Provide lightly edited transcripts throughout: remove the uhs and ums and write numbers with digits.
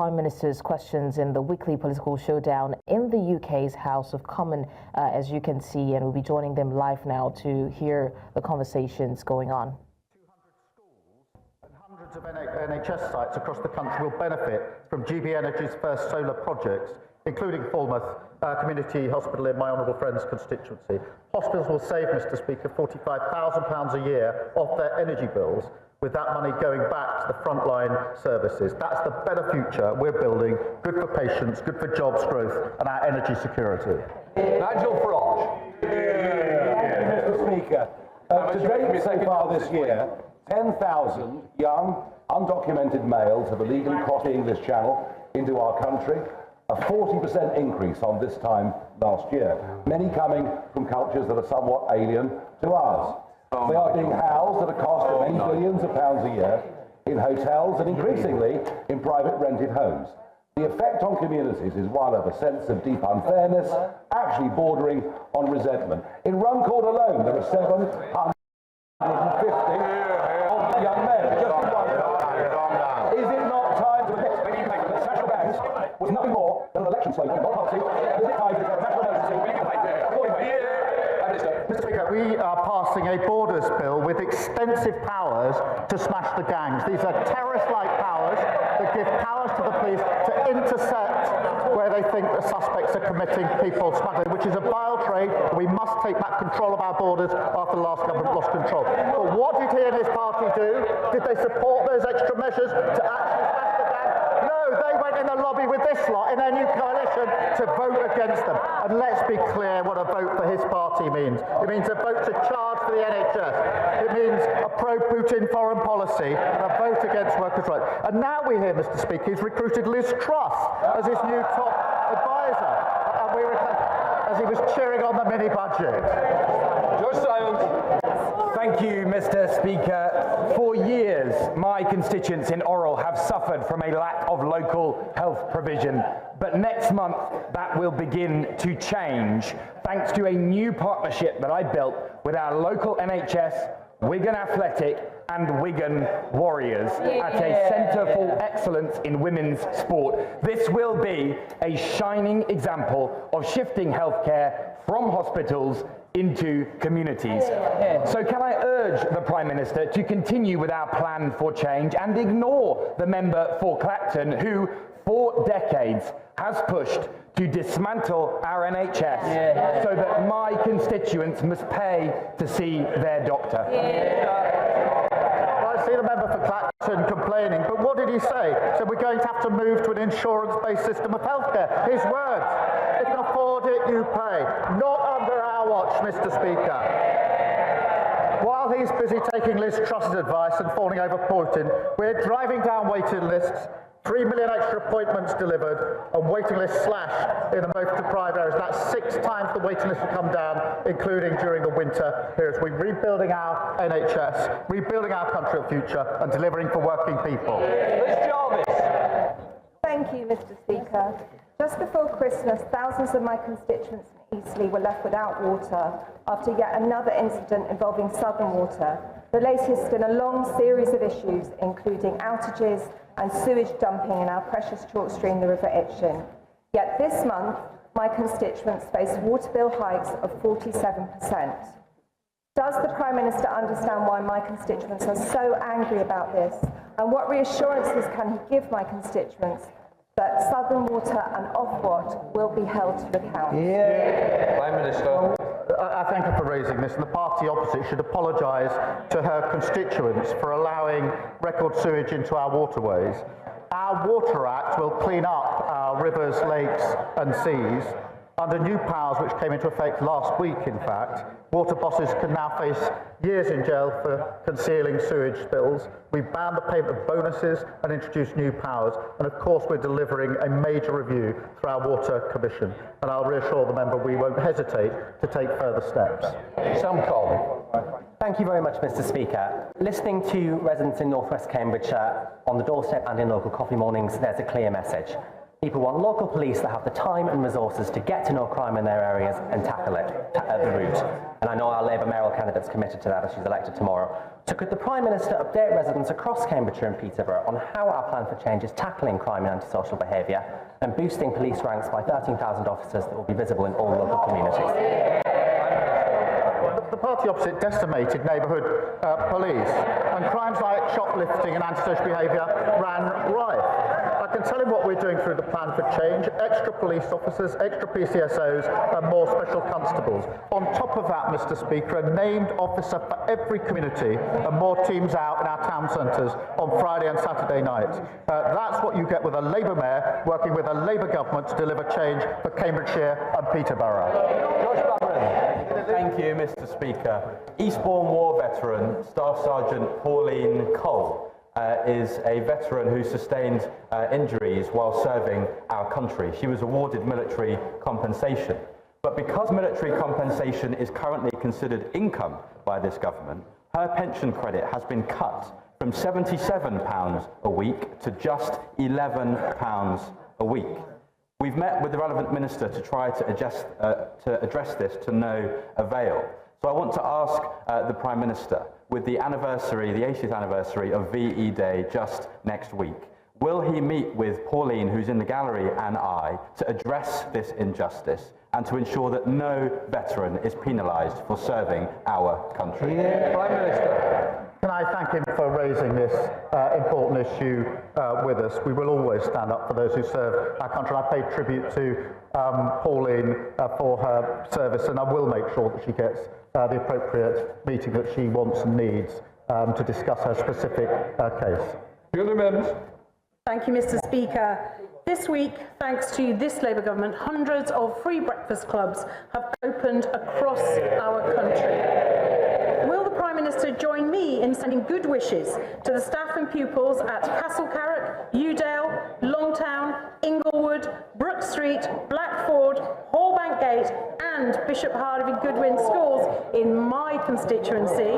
Prime Minister's questions in the weekly political showdown in the UK's House of Commons, as you can see, and we'll be joining them live now to hear the conversations going on. 200 schools and hundreds of NHS sites across the country will benefit from GB Energy's first solar projects, including Falmouth Community Hospital in my honourable friend's constituency. Hospitals will save, Mr Speaker, £45,000 a year off their energy bills, with that money going back to the frontline services. That's the better future we're building, good for patients, good for jobs growth and our energy security. Nigel Farage. Thank you, Mr Speaker. To date so far this year, 10,000 young, undocumented males have illegally crossed the English Channel into our country, a 40% increase on this time last year, many coming from cultures that are somewhat alien to ours. They are being housed at a cost of many billions of pounds a year in hotels and increasingly in private rented homes. The effect on communities is one of a sense of deep unfairness, actually bordering on resentment. In Runcorn alone, there are 750 young men. Just in one. Is it not time to admit that national banks was nothing more than an election slogan, not policy? Is it time to declare a national emergency? Mr Speaker, we are passing a borders bill with extensive powers to smash the gangs. These are terrorist-like powers that give powers to the police to intercept where they think the suspects are committing people smuggling, which is a vile trade. We must take back control of our borders after the last government lost control. But what did he and his party do? Did they support those extra measures to actually smash the gangs? No, they went in the lobby with this lot in their new coalition to vote against them. And let's be clear what a vote for his party means. It means a vote to charge for the NHS. It means a pro-Putin foreign policy and a vote against workers' rights. And now we hear, Mr Speaker, he's recruited Liz Truss as his new top advisor. And as he was cheering on the mini-budget. George Silence. Thank you, Mr Speaker. For years, my constituents in Orrell have suffered from a lack of local health provision. But next month, that will begin to change, thanks to a new partnership that I built with our local NHS, Wigan Athletic and Wigan Warriors at a Centre for Excellence in Women's Sport. This will be a shining example of shifting healthcare from hospitals into communities. So can I urge the Prime Minister to continue with our plan for change and ignore the member for Clacton who, for decades, has pushed to dismantle our NHS so that my constituents must pay to see their doctor. I see the member for Clacton complaining, but what did he say? So we're going to have to move to an insurance-based system of healthcare. His words. If you can afford it, you pay. Not under our watch, Mr Speaker. While he's busy taking Liz Truss's advice and falling over Putin, we're driving down waiting lists, 3 million extra appointments delivered and waiting lists slashed in the most deprived areas. That's 6 times the waiting list will come down, including during the winter periods. We're rebuilding our NHS, rebuilding our country of future and delivering for working people. Liz Jarvis. Thank you, Mr Speaker. Just before Christmas, thousands of my constituents in Eastleigh were left without water after yet another incident involving Southern Water, the latest in a long series of issues, including outages and sewage dumping in our precious chalk stream, the River Itchen. Yet this month, my constituents face water bill hikes of 47%. Does the Prime Minister understand why my constituents are so angry about this? And what reassurances can he give my constituents that Southern Water and Ofwat will be held to account? Prime Minister. I thank her for raising this, and the party opposite should apologise to her constituents for allowing record sewage into our waterways. Our Water Act will clean up our rivers, lakes and seas. Under new powers which came into effect last week, in fact, water bosses can now face years in jail for concealing sewage spills. We've banned the payment of bonuses and introduced new powers. And of course, we're delivering a major review through our Water Commission. And I'll reassure the member we won't hesitate to take further steps. Sam Cole. Thank you very much, Mr Speaker. Listening to residents in North West Cambridgeshire on the doorstep and in local coffee mornings, there's a clear message. People want local police that have the time and resources to get to know crime in their areas and tackle it at the root. And I know our Labour mayoral candidate's committed to that as she's elected tomorrow. So could the Prime Minister update residents across Cambridgeshire and Peterborough on how our plan for change is tackling crime and antisocial behaviour and boosting police ranks by 13,000 officers that will be visible in all local communities? The party opposite decimated neighbourhood police, and crimes like shoplifting and antisocial behaviour ran rife. I can tell him what we're doing through the plan for change: extra police officers, extra PCSOs and more special constables. On top of that, Mr Speaker, a named officer for every community and more teams out in our town centres on Friday and Saturday nights. That's what you get with a Labour mayor working with a Labour government to deliver change for Cambridgeshire and Peterborough. Thank you, Mr Speaker. Eastbourne War veteran Staff Sergeant Pauline Cole is a veteran who sustained injuries while serving our country. She was awarded military compensation. But because military compensation is currently considered income by this government, her pension credit has been cut from £77 a week to just £11 a week. We've met with the relevant minister to try to address this to no avail. So I want to ask the Prime Minister, with the anniversary, the 80th anniversary of VE Day just next week, will he meet with Pauline, who's in the gallery, and I, to address this injustice and to ensure that no veteran is penalised for serving our country? Prime Minister. Can I thank him for raising this important issue with us? We will always stand up for those who serve our country. I pay tribute to Pauline for her service, and I will make sure that she gets the appropriate meeting that she wants and needs to discuss her specific case. Thank you, Mr Speaker. This week, thanks to this Labour government, hundreds of free breakfast clubs have opened across our country. Will the Prime Minister join me in sending good wishes to the staff and pupils at Castle Carrick, Udale, Longtown, Inglewood, Brook Street, Blackford, Hallbank Gate and Bishop Harvey Goodwin schools in my constituency,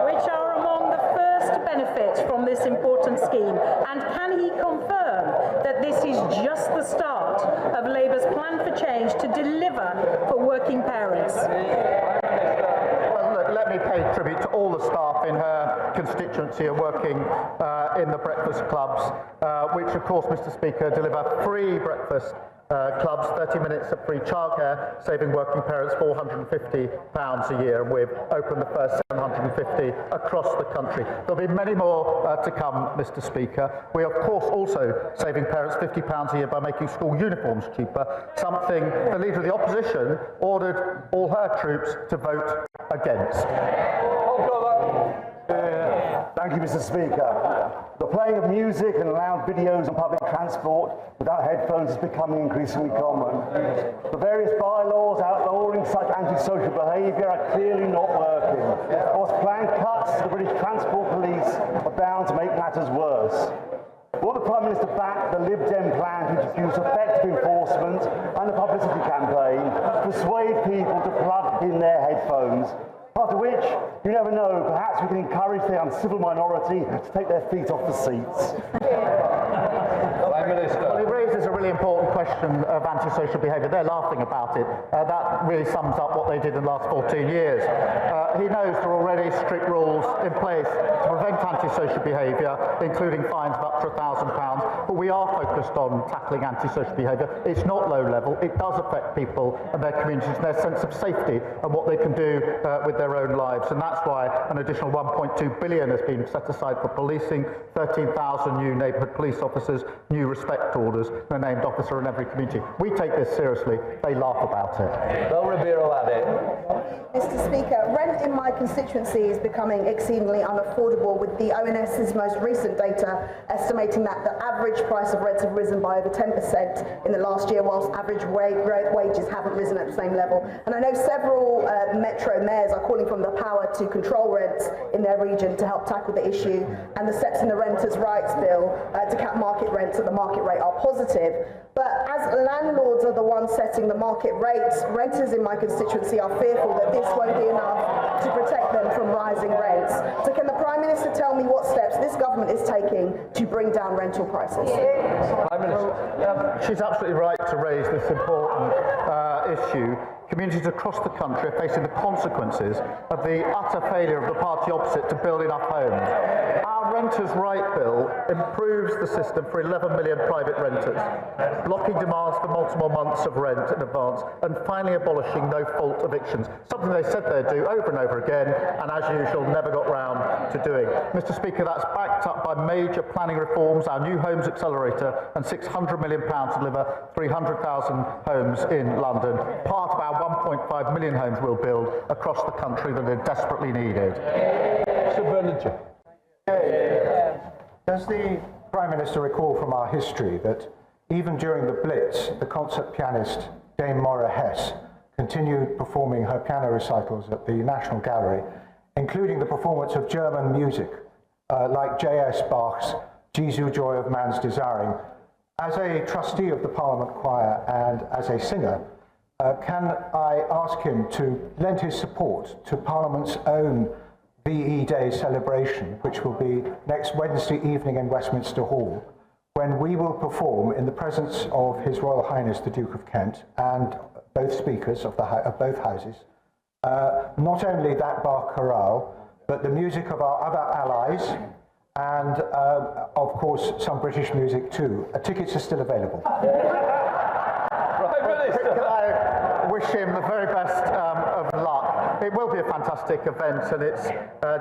which are among the first benefits from this important scheme? And can he confirm that this is just the start of Labour's plan for change to deliver for working parents? Let me pay tribute to all the staff in her constituency who are working in the breakfast clubs, which of course, Mr Speaker, deliver free breakfast clubs, 30 minutes of free childcare, saving working parents £450 a year, and we've opened the first 750 across the country. There'll be many more to come, Mr Speaker. We are of course also saving parents £50 a year by making school uniforms cheaper, something the Leader of the Opposition ordered all her troops to vote against. Thank you, Mr Speaker. The playing of music and loud videos on public transport without headphones is becoming increasingly common. The various bylaws outlawing such antisocial behaviour are clearly not working. Whilst planned cuts to the British Transport Police are bound to make matters worse. Will the Prime Minister back the Lib Dem plan to introduce effective enforcement and a publicity campaign to persuade people to plug in their headphones? After which, you never know, perhaps we can encourage the uncivil minority to take their feet off the seats. Prime Minister. Well, he raises a really important question of antisocial behaviour. They're laughing about it. That really sums up what they did in the last 14 years. He knows there are already strict rules in place to prevent antisocial behaviour, including fines of up to £1,000. But we are focused on tackling antisocial behaviour. It's not low level. It does affect people and their communities and their sense of safety and what they can do with their own lives. And that's why an additional £1.2 billion has been set aside for policing, 13,000 new neighbourhood police officers, new respect orders, and a named officer in every community. We take this seriously. They laugh about it. Bill Ribeiro had it. Mr Speaker, rent in my constituency is becoming exceedingly unaffordable, with the ONS's most recent data estimating that the average price of rents have risen by over 10% in the last year, whilst average wages haven't risen at the same level. And I know several metro mayors are calling from the power to control rents in their region to help tackle the issue, and the steps in the Renters' Rights Bill to cap market rents at the market rate are positive. But as landlords are the ones setting the market rates, renters in my constituency are fearful that this won't be enough to protect them from rising rents. So can the Prime Minister tell me what steps this government is taking to bring down rental prices? Prime Minister. She's absolutely right to raise this important issue. Communities across the country are facing the consequences of the utter failure of the party opposite to build enough homes. Our Renters' Right Bill improves the system for 11 million private renters, blocking demands for multiple months of rent in advance, and finally abolishing no-fault evictions, something they said they'd do over and over again, and as usual, never got round to doing. Mr. Speaker, that's backed up by major planning reforms, our New Homes Accelerator, and £600 million to deliver 300,000 homes in London, part of our 1.5 million homes we'll build across the country that are desperately needed. Does the Prime Minister recall from our history that even during the Blitz, the concert pianist Dame Maura Hess continued performing her piano recitals at the National Gallery, including the performance of German music like J.S. Bach's Jesu Joy of Man's Desiring? As a trustee of the Parliament Choir and as a singer, can I ask him to lend his support to Parliament's own VE Day celebration, which will be next Wednesday evening in Westminster Hall, when we will perform in the presence of His Royal Highness the Duke of Kent and both speakers of both houses, not only that Bach chorale, but the music of our other allies and, of course, some British music too. Tickets are still available. Can I wish him the very best of luck? It will be a fantastic event, and it's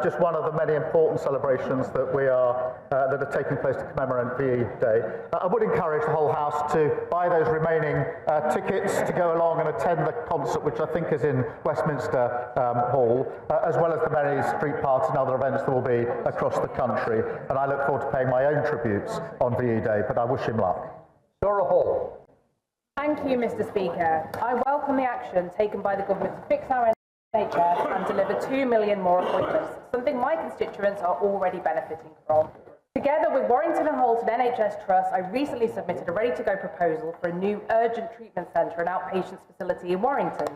just one of the many important celebrations that that are taking place to commemorate VE Day. I would encourage the whole House to buy those remaining tickets to go along and attend the concert, which I think is in Westminster Hall, as well as the many street parties and other events that will be across the country. And I look forward to paying my own tributes on VE Day, but I wish him luck. Dora Hall. Thank you, Mr. Speaker. I welcome the action taken by the government to fix our NHS and deliver 2 million more appointments, something my constituents are already benefiting from. Together with Warrington and Holton NHS Trust, I recently submitted a ready-to-go proposal for a new urgent treatment centre and outpatients facility in Warrington.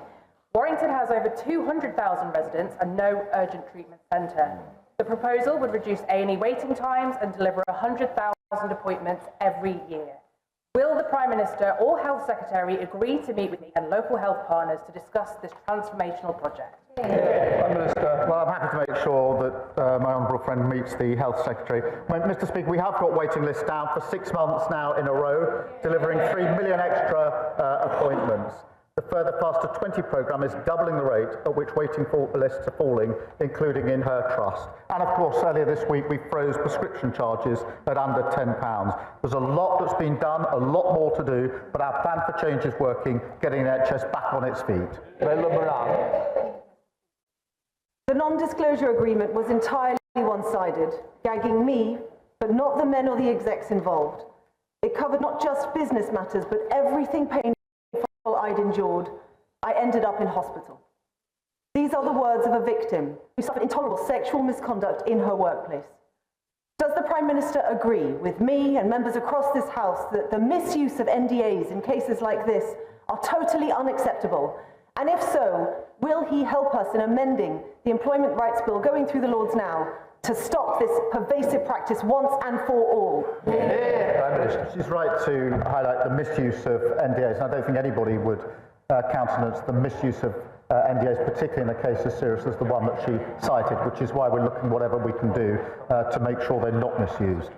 Warrington has over 200,000 residents and no urgent treatment centre. The proposal would reduce A&E waiting times and deliver 100,000 appointments every year. Will the Prime Minister or Health Secretary agree to meet with me and local health partners to discuss this transformational project? Prime Minister. Well, I'm happy to make sure that my honourable friend meets the Health Secretary. Mr. Speaker, we have got waiting lists down for 6 months now in a row, delivering 3 million extra appointments. The Further Faster 20 programme is doubling the rate at which waiting lists are falling, including in her trust. And of course, earlier this week, we froze prescription charges at under £10. There's a lot that's been done, a lot more to do, but our plan for change is working, getting the NHS back on its feet. The non-disclosure agreement was entirely one-sided, gagging me, but not the men or the execs involved. It covered not just business matters, but everything painful I'd endured. I ended up in hospital. These are the words of a victim who suffered intolerable sexual misconduct in her workplace. Does the Prime Minister agree with me and members across this House that the misuse of NDAs in cases like this are totally unacceptable? And if so, will he help us in amending the Employment Rights Bill going through the Lords now to stop this pervasive practice once and for all? She's right to highlight the misuse of NDAs, and I don't think anybody would countenance the misuse of NDAs, particularly in a case as serious as the one that she cited, which is why we're looking whatever we can do to make sure they're not misused.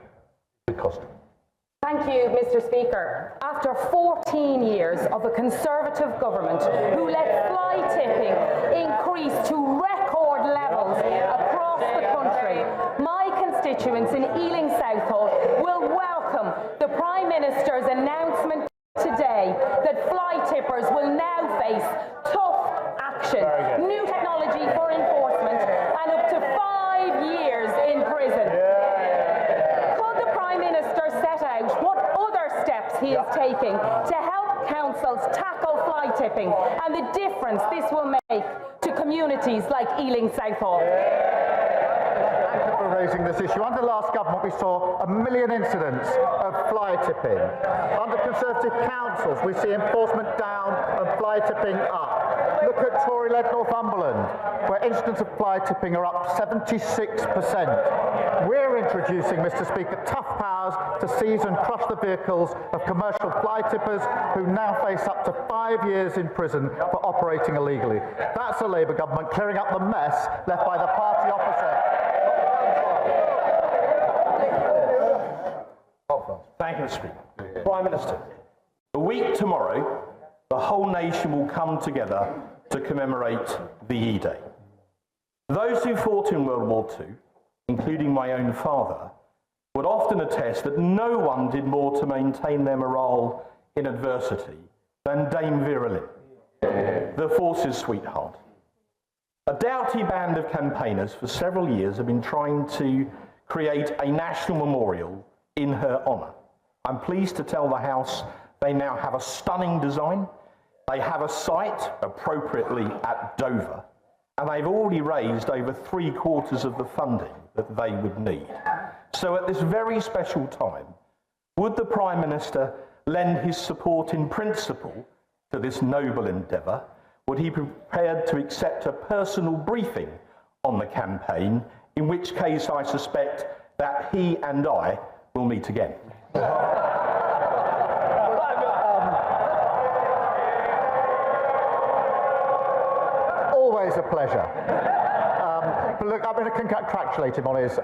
Thank you, Mr. Speaker. After 14 years of a Conservative government who let fly tipping increase to record levels across the country, my constituents in Ealing Southall will welcome the Prime Minister's announcement today that fly tippers will now face tough action, new technology for enforcement, and up to 5 years in prison. Could the Prime Minister set out what other steps he is taking to help councils tackle fly tipping and the difference this will make to communities like Ealing Southall? for raising this issue. Under last government, we saw 1 million incidents of fly tipping. Under Conservative councils, we see enforcement down and fly tipping up. Look at Tory-led Northumberland, where incidents of fly tipping are up 76%. We're introducing, Mr. Speaker, tough powers to seize and crush the vehicles of commercial fly tippers who now face up to 5 years in prison for operating illegally. That's a Labour government clearing up the mess left by the party opposite. Thank you, Mr. Speaker. Prime Minister, a week tomorrow, the whole nation will come together to commemorate the E-Day. Those who fought in World War II, including my own father, would often attest that no one did more to maintain their morale in adversity than Dame Vera Lynn, the force's sweetheart. A doughty band of campaigners for several years have been trying to create a national memorial in her honour. I'm pleased to tell the House they now have a stunning design. They have a site appropriately at Dover, and they've already raised over 3/4 of the funding that they would need. So at this very special time, would the Prime Minister lend his support in principle to this noble endeavour? Would he be prepared to accept a personal briefing on the campaign, in which case I suspect that he and I will meet again? Always a pleasure. But look, I'm going to congratulate him on his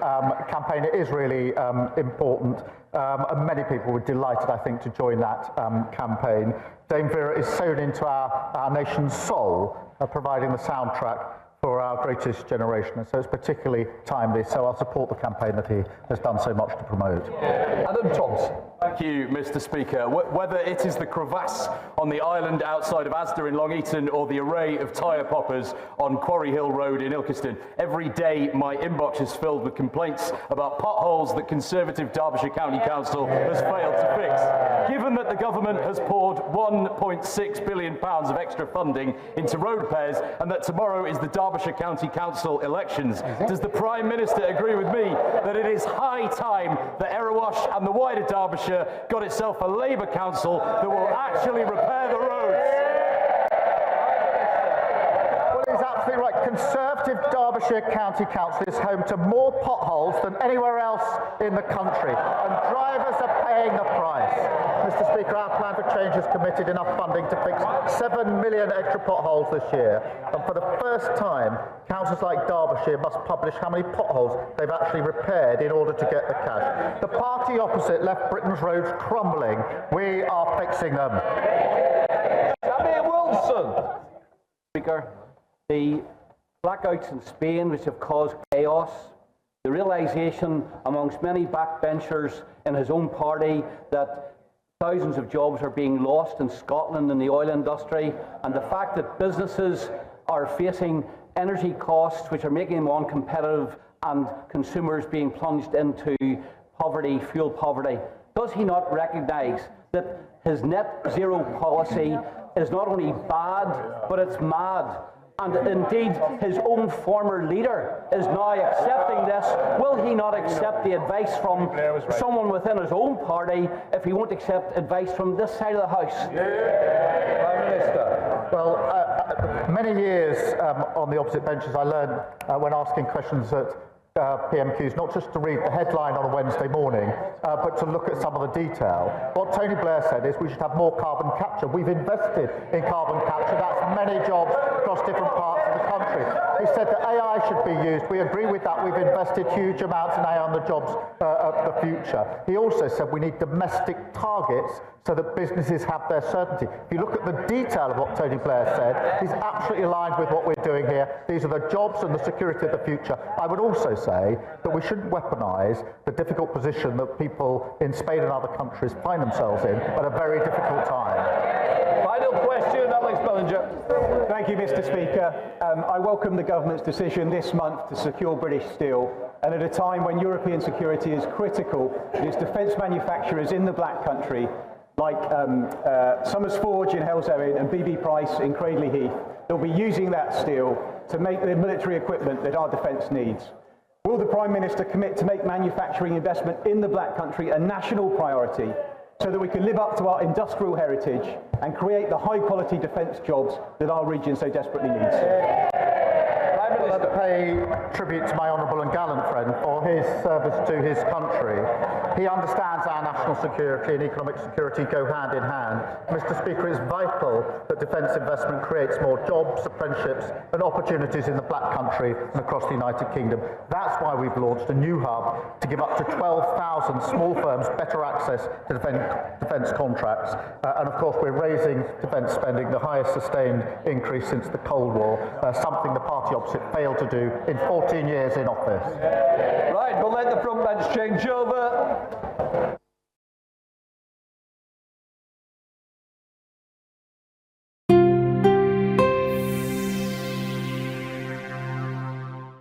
campaign. It is really important, and many people were delighted, I think, to join that campaign. Dame Vera is sewn into our nation's soul, providing the soundtrack for our greatest generation, and so it's particularly timely, so I'll support the campaign that he has done so much to promote. Adam Thompson. Thank you, Mr. Speaker. Whether it is the crevasse on the island outside of Asda in Long Eaton or the array of tyre poppers on Quarry Hill Road in Ilkeston, every day my inbox is filled with complaints about potholes that Conservative Derbyshire County Council has failed to fix. Given that the government has poured £1.6 billion of extra funding into road repairs and that tomorrow is the Derbyshire County Council elections, does the Prime Minister agree with me that it is high time that Erewash and the wider Derbyshire got itself a Labour council that will actually repair the roads? Well, he's absolutely right. Conservative Derbyshire County Council is home to more potholes than anywhere else in the country, and drivers are paying the price. Mr. Speaker, our plan for change has committed enough funding to fix 7 million extra potholes this year, and for the first time, councils like Derbyshire must publish how many potholes they've actually repaired in order to get the cash. The party opposite left Britain's roads crumbling. We are fixing them. Samir Wilson. Speaker, the blackouts in Spain which have caused chaos, the realisation amongst many backbenchers in his own party that thousands of jobs are being lost in Scotland in the oil industry, and the fact that businesses are facing energy costs which are making them uncompetitive and consumers being plunged into poverty, fuel poverty. Does he not recognise that his net zero policy is not only bad, but it's mad? And indeed, his own former leader is now accepting this. Will he not accept the advice from someone within his own party if he won't accept advice from this side of the House? Prime Minister. Well, many years on the opposite benches, I learned when asking questions at PMQs, not just to read the headline on a Wednesday morning, but to look at some of the detail. What Tony Blair said is we should have more carbon capture. We've invested in carbon capture. That's many jobs across different parts of the country. He said that AI should be used. We agree with that. We've invested huge amounts in AI on the jobs of the future. He also said we need domestic targets so that businesses have their certainty. If you look at the detail of what Tony Blair said, he's absolutely aligned with what we're doing here. These are the jobs and the security of the future. I would also say that we shouldn't weaponise the difficult position that people in Spain and other countries find themselves in at a very difficult time. Final question, Alex Bellinger. Thank you, Mr. Speaker. I welcome the government's decision this month to secure British steel, and at a time when European security is critical, its defence manufacturers in the Black Country, like Summers Forge in Hell's-Erin and BB Price in Cradley Heath, they'll be using that steel to make the military equipment that our defence needs. Will the Prime Minister commit to make manufacturing investment in the Black Country a national priority so that we can live up to our industrial heritage and create the high-quality defence jobs that our region so desperately needs? I'd like to pay tribute to my honourable and gallant friend for his service to his country. He understands our national security and economic security go hand in hand. Mr. Speaker, it's vital that defence investment creates more jobs, apprenticeships and opportunities in the Black Country and across the United Kingdom. That's why we've launched a new hub to give up to 12,000 small firms better access to defence contracts. And of course, we're raising defence spending, the highest sustained increase since the Cold War, something the party opposite failed to do in 14 years in office. Right, we'll let the